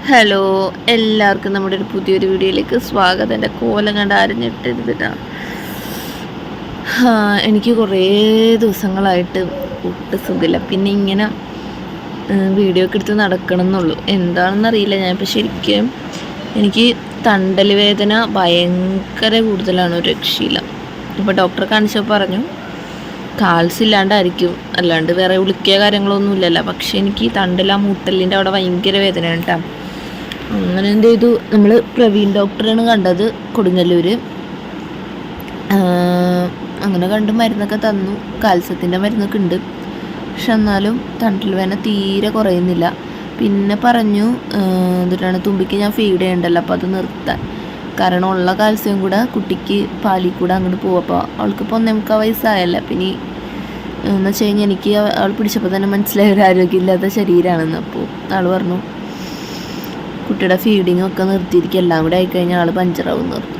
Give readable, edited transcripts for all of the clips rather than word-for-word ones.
Hello, എല്ലാവർക്കും നമ്മുടെ ഒരു പുതിയൊരു വീഡിയോയിലേക്ക് സ്വാഗതം. എൻ്റെ കോലം കണ്ട് അരഞ്ഞിട്ടിരുന്നിട്ടാണ്. എനിക്ക് കുറേ ദിവസങ്ങളായിട്ട് ഒട്ടും സുഖമില്ല. പിന്നെ ഇങ്ങനെ വീഡിയോ ഒക്കെ എടുത്ത് നടക്കണം എന്നുള്ളൂ. എന്താണെന്നറിയില്ല. ഞാനിപ്പോൾ ശരിക്കും എനിക്ക് തണ്ടൽ വേദന ഭയങ്കര കൂടുതലാണ്, ഒരു രക്ഷയില്ല. ഇപ്പോൾ ഡോക്ടറെ കാണിച്ചപ്പോൾ പറഞ്ഞു കാൽസ് ഇല്ലാണ്ടായിരിക്കും, അല്ലാണ്ട് വേറെ ഉളുക്കിയ കാര്യങ്ങളൊന്നും ഇല്ലല്ലോ. പക്ഷേ എനിക്ക് തണ്ടൽ ആ മുട്ടലിൻ്റെ അവിടെ ഭയങ്കര വേദനയാണ് കേട്ടോ. അങ്ങനെ എന്ത് ചെയ്തു, നമ്മൾ പ്രവീൺ ഡോക്ടറാണ് കണ്ടത്, കൊടുങ്ങല്ലൂർ. അങ്ങനെ കണ്ട് മരുന്നൊക്കെ തന്നു, കാൽസ്യത്തിൻ്റെ മരുന്നൊക്കെ ഉണ്ട്. പക്ഷെ എന്നാലും തണ്ടൽ വേദന തീരെ കുറയുന്നില്ല. പിന്നെ പറഞ്ഞു എന്നിട്ടാണ് തുമ്പിക്ക് ഞാൻ ഫീഡ് ചെയ്യണ്ടല്ലോ, അപ്പോൾ അത് നിർത്താൻ. കാരണം ഉള്ള കാൽസ്യം കൂടെ കുട്ടിക്ക് പാലിൽ കൂടെ അങ്ങോട്ട് പോകും. അപ്പോൾ അവൾക്കിപ്പോൾ 1.25 വയസ്സായല്ല. പിന്നെ എന്ന് വെച്ച് കഴിഞ്ഞാൽ എനിക്ക് അവൾ പിടിച്ചപ്പോൾ തന്നെ മനസ്സിലായ ഒരു ആരോഗ്യമില്ലാത്ത ശരീരമാണെന്ന്. അപ്പോൾ ആൾ പറഞ്ഞു കുട്ടിയുടെ ഫീഡിങ്ങൊക്കെ നിർത്തിയിരിക്കും, എല്ലാം കൂടെ ആയിക്കഴിഞ്ഞാൽ ആൾ പഞ്ചറാവും നിർത്തും.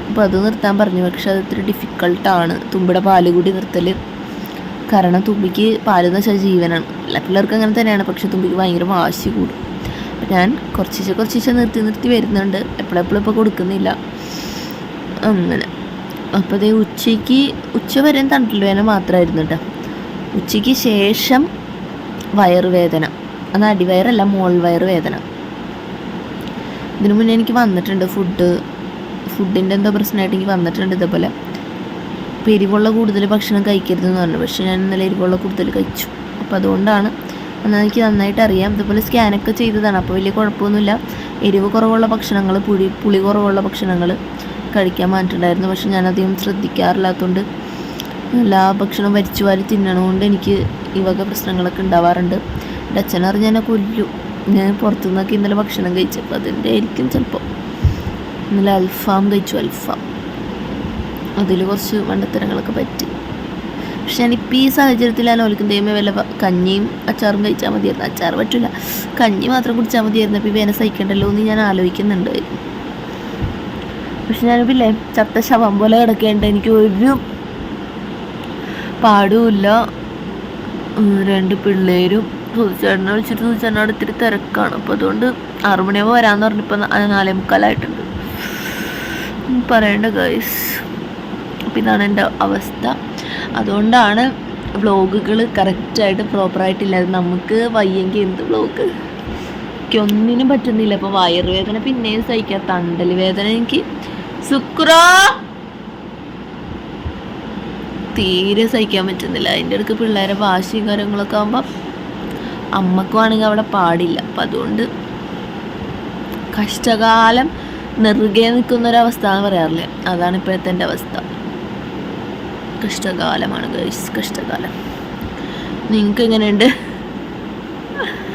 അപ്പോൾ അത് നിർത്താൻ പറഞ്ഞു. പക്ഷെ അത് ഇത്തിരി ഡിഫിക്കൾട്ടാണ്, തുമ്പിയുടെ പാല് കൂടി നിർത്തൽ. കാരണം തുമ്പിക്ക് പാലെന്ന് വെച്ചാൽ ജീവനാണ്. എല്ലാ പിള്ളേർക്ക് അങ്ങനെ തന്നെയാണ്. പക്ഷെ തുമ്പിക്ക് ഭയങ്കര വാശി കൂടും. അപ്പം ഞാൻ കുറച്ച് നിർത്തി വരുന്നുണ്ട്. എപ്പോഴെപ്പോഴും ഇപ്പോൾ കൊടുക്കുന്നില്ല. അങ്ങനെ അപ്പോൾ അതേ ഉച്ച വരെ തണ്ടൽ വേദന മാത്രമായിരുന്നു കേട്ടോ. ഉച്ചയ്ക്ക് ശേഷം വയറുവേദന, അത് അടിവയറല്ല, മോൾ വയറ് വേദന. ഇതിനു മുന്നേ എനിക്ക് വന്നിട്ടുണ്ട്, ഫുഡിൻ്റെ എന്തോ പ്രശ്നമായിട്ട് എനിക്ക് വന്നിട്ടുണ്ട് ഇതേപോലെ. അപ്പോൾ എരിവുള്ള കൂടുതൽ ഭക്ഷണം കഴിക്കരുതെന്ന് പറഞ്ഞു. പക്ഷേ ഞാൻ ഇന്നലെ എരിവുള്ള കൂടുതൽ കഴിച്ചു. അപ്പോൾ അതുകൊണ്ടാണ്, എന്നാൽ എനിക്ക് നന്നായിട്ട് അറിയാം. ഇതുപോലെ സ്കാനൊക്കെ ചെയ്തതാണ്. അപ്പോൾ വലിയ കുഴപ്പമൊന്നുമില്ല. എരിവ് കുറവുള്ള ഭക്ഷണങ്ങൾ, പുളി കുറവുള്ള ഭക്ഷണങ്ങൾ കഴിക്കാൻ പറഞ്ഞിട്ടുണ്ടായിരുന്നു. പക്ഷെ ഞാനധികം ശ്രദ്ധിക്കാറില്ലാത്തതുകൊണ്ട് എല്ലാ ഭക്ഷണം വലിച്ചു വാരി തിന്നണതുകൊണ്ട് എനിക്ക് ഈ വക പ്രശ്നങ്ങളൊക്കെ ഉണ്ടാവാറുണ്ട്. എൻ്റെ അച്ഛനറിഞ്ഞ് എന്നെ കൊല്ലും. ഞാൻ പുറത്തുനിന്നൊക്കെ ഇന്നലെ ഭക്ഷണം കഴിച്ചപ്പോൾ അതിൻ്റെ ആയിരിക്കും ചിലപ്പോൾ. ഇന്നലെ അൽഫാം കഴിച്ചു. അതിൽ കുറച്ച് മണ്ടത്തരങ്ങളൊക്കെ പറ്റി. പക്ഷെ ഞാനിപ്പോൾ ഈ സാഹചര്യത്തിൽ ഞാൻ ഓലിക്കും ദൈവമേ വല്ല കഞ്ഞിയും അച്ചാറും കഴിച്ചാൽ മതിയായിരുന്നു. അച്ചാർ പറ്റില്ല, കഞ്ഞി മാത്രം കുടിച്ചാൽ മതിയായിരുന്നു. അപ്പോൾ ഈ വേന സഹിക്കണ്ടല്ലോ എന്ന് ഞാൻ ആലോചിക്കുന്നുണ്ട്. പക്ഷെ ഞാനിപ്പില്ലേ ചത്ത ശവം പോലെ കിടക്കേണ്ട, എനിക്ക് ഒരു പാടുമില്ല. 2 പിള്ളേരും സൂചിച്ചേട്ടനെ വിളിച്ചിട്ട് സൂചിച്ചേട്ടനോട് ഇത്തിരി തിരക്കാണ്. അപ്പോൾ അതുകൊണ്ട് 6 മണിയാകുമ്പോൾ വരാമെന്ന് പറഞ്ഞിപ്പോൾ 4:45 പറയേണ്ട ഗൈസ്. അപ്പം ഇതാണ് എൻ്റെ അവസ്ഥ. അതുകൊണ്ടാണ് വ്ളോഗുകൾ കറക്റ്റായിട്ട് പ്രോപ്പറായിട്ടില്ലാതെ. നമുക്ക് വയ്യെങ്കിൽ എന്ത് വ്ളോഗ്, എനിക്കൊന്നിനും പറ്റുന്നില്ല. അപ്പോൾ വയറുവേദന പിന്നെയും സഹിക്കാം, തണ്ടൽ വേദന എനിക്ക് തീരെ സഹിക്കാൻ പറ്റുന്നില്ല. അതിൻ്റെ ഇടയ്ക്ക് പിള്ളേരെ വാശിയും കാര്യങ്ങളൊക്കെ ആകുമ്പോൾ അമ്മക്കും ആണെങ്കിൽ അവിടെ പാടില്ല. അപ്പം അതുകൊണ്ട് കഷ്ടകാലം നെറുകെ നിൽക്കുന്നൊരവസ്ഥ എന്ന് പറയാറില്ലേ, അതാണ് ഇപ്പോഴത്തെ എൻ്റെ അവസ്ഥ. കഷ്ടകാലമാണ് ഗൈസ്, കഷ്ടകാലം. നിങ്ങൾക്ക് എങ്ങനെയുണ്ട്?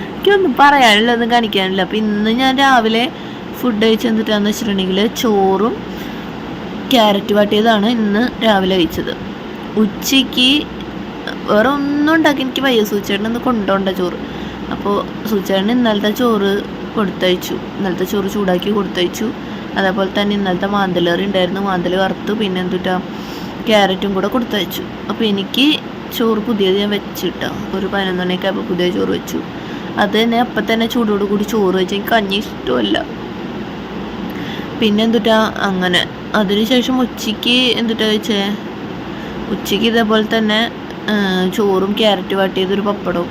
എനിക്കൊന്നും പറയാനില്ല, ഒന്നും കാണിക്കാനില്ല. അപ്പം ഇന്ന് ഞാൻ രാവിലെ ഫുഡ് കഴിച്ച് എന്തിട്ടാന്ന് വെച്ചിട്ടുണ്ടെങ്കിൽ ചോറും ക്യാരറ്റ് വാട്ടിയതാണ് ഇന്ന് രാവിലെ കഴിച്ചത്. ഉച്ചയ്ക്ക് വേറെ ഒന്നും ഉണ്ടാക്കി എനിക്ക് വയ്യ. സൂചേട്ടൻ ഒന്ന് കൊണ്ടുപോകണ്ട ചോറ്. അപ്പോൾ സൂചേട്ടൻ ഇന്നലത്തെ ചോറ് കൊടുത്തയച്ചു, ഇന്നലത്തെ ചോറ് ചൂടാക്കി കൊടുത്തയച്ചു. അതേപോലെ തന്നെ ഇന്നലത്തെ മാന്തലേറി ഉണ്ടായിരുന്നു, മാന്തൽ വറുത്ത്, പിന്നെ എന്തുട്ടാ ക്യാരറ്റും കൂടെ കൊടുത്തയച്ചു. അപ്പോൾ എനിക്ക് ചോറ് പുതിയത് ഞാൻ വെച്ചിട്ടാ, ഒരു 11 മണിയൊക്കെ ആയപ്പോൾ പുതിയ ചോറ് വെച്ചു. അത് തന്നെ അപ്പം തന്നെ ചൂടോട് കൂടി ചോറ് വെച്ച്, എനിക്ക് കഞ്ഞി ഇഷ്ടമല്ല. പിന്നെ എന്തുട്ടാ അങ്ങനെ അതിനുശേഷം ഉച്ചയ്ക്ക് എന്തുട്ടാ വെച്ചേ, ഉച്ചയ്ക്ക് ഇതേപോലെ തന്നെ ചോറും ക്യാരറ്റ് വാട്ടിയതൊരു പപ്പടവും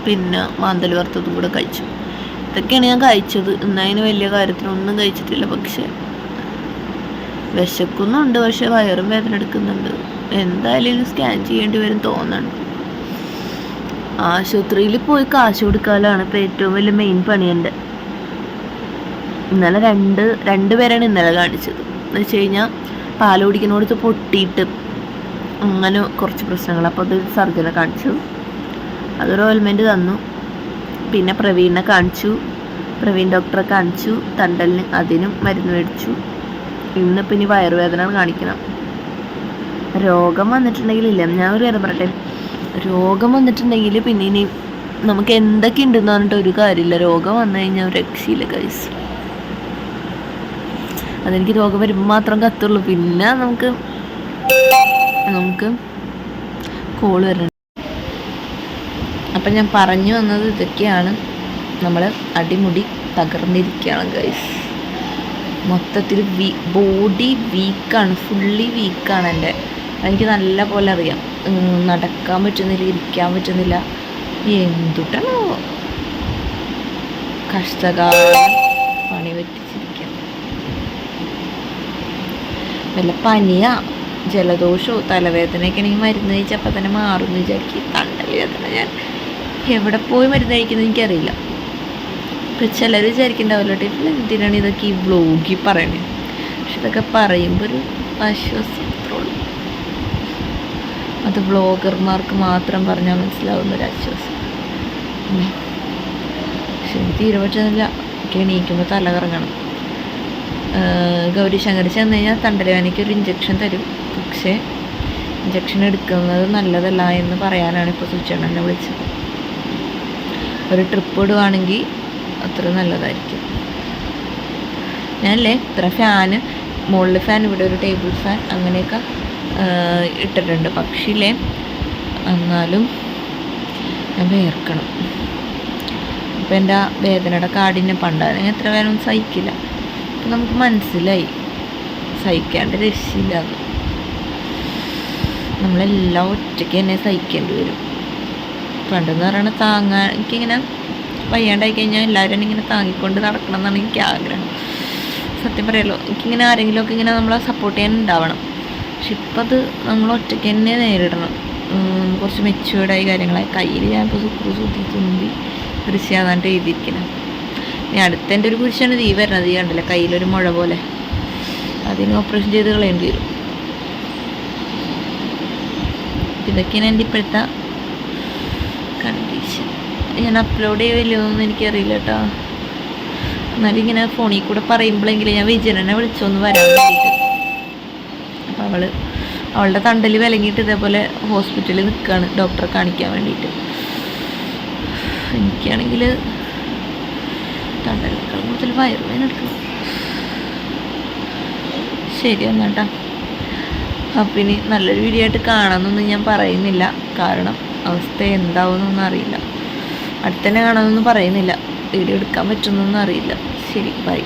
പിന്നെ മാന്തൽ വറുത്തതും കൂടെ കഴിച്ചു. ഇതൊക്കെയാണ് ഞാൻ കഴിച്ചത്. ഇന്നതിന് വലിയ കാര്യത്തിനൊന്നും കഴിച്ചിട്ടില്ല. പക്ഷെ വിശക്കുന്നുണ്ട്, പക്ഷെ വയറും വേദന എടുക്കുന്നുണ്ട്. എന്തായാലും സ്കാൻ ചെയ്യേണ്ടി വരും തോന്നുന്നുണ്ട്. ആശുപത്രിയിൽ പോയി കാശ് കൊടുക്കാനാണ് ഇപ്പോൾ ഏറ്റവും വലിയ മെയിൻ പണിയുണ്ട്. ഇന്നലെ രണ്ട് പേരാണ് ഇന്നലെ കാണിച്ചത്. എന്ന് വെച്ച് കഴിഞ്ഞാൽ പാല് കുടിക്കുന്നോടത്ത് പൊട്ടിയിട്ട് അങ്ങനെ കുറച്ച് പ്രശ്നങ്ങൾ. അപ്പോൾ അത് സർജനെ കാണിച്ചു, അതൊരു ഓയിൽമെൻറ്റ് തന്നു. പിന്നെ പ്രവീണിനെ കാണിച്ചു, പ്രവീൺ ഡോക്ടറെ കാണിച്ചു, തണ്ടലിന് അതിനും മരുന്ന് മേടിച്ചു. ഇന്നിപ്പോൾ ഇനി വയറുവേദന കാണിക്കണം. രോഗം വന്നിട്ടുണ്ടെങ്കിലില്ല, ഞാൻ ഒരു കാര്യം പറയട്ടെ, രോഗം വന്നിട്ടുണ്ടെങ്കിൽ പിന്നെ ഇനി നമുക്ക് എന്തൊക്കെ ഉണ്ടെന്ന് പറഞ്ഞിട്ട് ഒരു കാര്യമില്ല. രോഗം വന്നു കഴിഞ്ഞാൽ ഒരു രക്ഷയില്ല ഗൈസ്. അതെനിക്ക് രോഗം വരുമ്പോൾ മാത്രം കത്തുള്ളൂ. പിന്നെ നമുക്ക് കോള് വരണം. അപ്പം ഞാൻ പറഞ്ഞു വന്നത് ഇതൊക്കെയാണ്. നമ്മൾ അടിമുടി തകർന്നിരിക്കുകയാണ് ഗൈസ്. മൊത്തത്തിൽ ബോഡി വീക്കാണ്, ഫുള്ളി വീക്കാണ് എൻ്റെ. എനിക്ക് നല്ല പോലെ അറിയാം. നടക്കാൻ പറ്റുന്നില്ല, ഇരിക്കാൻ പറ്റുന്നില്ല. എന്തുട്ടാണോ കഷ്ടകാലം പണി പറ്റിച്ചിരിക്കുക. വല്ല പനിയാ ജലദോഷമോ തലവേദനയൊക്കെ ആണെങ്കിൽ മരുന്ന് കഴിച്ചപ്പോൾ തന്നെ മാറുമെന്ന് വിചാരിക്കും. തണ്ടൽ വേദന ഞാൻ എവിടെ പോയി മരുന്ന് കഴിക്കുന്നത് എനിക്കറിയില്ല. ഇപ്പം ചിലർ വിചാരിക്കുന്നുണ്ടാവില്ല കേട്ടോ, എന്തിനാണ് ഇതൊക്കെ ഈ വ്ലോഗിൽ പറയണേ. പക്ഷെ ഇതൊക്കെ പറയുമ്പോൾ ഒരു ആശ്വാസം അത്രയുള്ളൂ. അത് വ്ളോഗർമാർക്ക് മാത്രം പറഞ്ഞാൽ മനസ്സിലാവുന്നൊരാശ്വാസം. പക്ഷെ എനിക്ക് തീരെ പറ്റുന്നില്ല. എനിക്ക് എണീക്കുമ്പോൾ തല കറങ്ങണം. ഗൗരി ശങ്കർ ചെന്ന് കഴിഞ്ഞാൽ തണ്ടലുവേദനയ്ക്ക് ഒരു ഇഞ്ചക്ഷൻ തരും. പക്ഷേ ഇഞ്ചക്ഷൻ എടുക്കുന്നത് നല്ലതല്ല എന്ന് പറയാനാണ് ഇപ്പോൾ സുചേട്ടൻ എന്നെ വിളിച്ചത്. ഒരു ട്രിപ്പ് ഇടുവാണെങ്കിൽ അത്ര നല്ലതായിരിക്കും. ഞാനല്ലേ ഇത്ര ഫാന്, മുകളിൽ ഫാൻ, ഇവിടെ ഒരു ടേബിൾ ഫാൻ അങ്ങനെയൊക്കെ ഇട്ടിട്ടുണ്ട്. പക്ഷേ എന്നാലും ഞാൻ വേർക്കണം. ഇപ്പം എൻ്റെ വേദനയുടെ കാഠിന്യം പണ്ടായിരുന്നു എത്ര വേദന സഹിക്കില്ല. അപ്പം നമുക്ക് മനസ്സിലായി സഹിക്കാണ്ട് രക്ഷയില്ല. നമ്മളെല്ലാം ഒറ്റയ്ക്ക് തന്നെ സഹിക്കേണ്ടി വരും. പണ്ടെന്ന് പറയണ താങ്ങാൻ, എനിക്കിങ്ങനെ വയ്യാണ്ടായി കഴിഞ്ഞാൽ എല്ലാവരും ഇങ്ങനെ താങ്ങിക്കൊണ്ട് നടക്കണം എന്നാണ് എനിക്ക് ആഗ്രഹം. സത്യം പറയാലോ, എനിക്കിങ്ങനെ ആരെങ്കിലുമൊക്കെ ഇങ്ങനെ നമ്മളെ സപ്പോർട്ട് ചെയ്യാൻ ഉണ്ടാവണം. പക്ഷെ ഇപ്പം അത് നമ്മൾ ഒറ്റയ്ക്ക് തന്നെ നേരിടണം. കുറച്ച് മെച്യൂർഡായി കാര്യങ്ങളായി. കയ്യിൽ ഞാനിപ്പോൾ സുത്തി തുമ്പി കുരിശാതാണ്ട് എഴുതിയിരിക്കണം. ഇനി അടുത്തെൻ്റെ ഒരു കുരിശാണ് തീ വരണത്. ഈ കണ്ടില്ല, കയ്യിലൊരു മുഴ പോലെ. അതിന് ഓപ്പറേഷൻ ചെയ്ത് കളയേണ്ടി വരും. ഇതൊക്കെയാണ് എൻ്റെ ഇപ്പോഴത്തെ കണ്ടീഷൻ. ഞാൻ അപ്ലോഡ് ചെയ്യുമല്ലോന്നും എനിക്കറിയില്ല കേട്ടോ. എന്നാലും ഇങ്ങനെ ഫോണിൽ കൂടെ പറയുമ്പോഴെങ്കിലും ഞാൻ വിജയനെ വിളിച്ചൊന്ന് വരാൻ വേണ്ടിയിട്ട്. അപ്പം അവളുടെ തണ്ടൽ വിലങ്ങിയിട്ട് ഇതേപോലെ ഹോസ്പിറ്റലിൽ നിൽക്കുകയാണ് ഡോക്ടറെ കാണിക്കാൻ വേണ്ടിയിട്ട്. എനിക്കാണെങ്കിൽ തണ്ടൽ മുതൽ വയറുവേദന എടുക്കണം. ശരി എന്നാട്ടാ. അപ്പം ഇനി നല്ലൊരു വീഡിയോ ആയിട്ട് കാണാമെന്നൊന്നും ഞാൻ പറയുന്നില്ല. കാരണം അവസ്ഥ എന്താവുമെന്നൊന്നും അറിയില്ല. അടുത്തന്നെ കാണാമെന്നൊന്നും പറയുന്നില്ല. വീഡിയോ എടുക്കാൻ പറ്റുമെന്നൊന്നും അറിയില്ല. ശരി, ബൈ.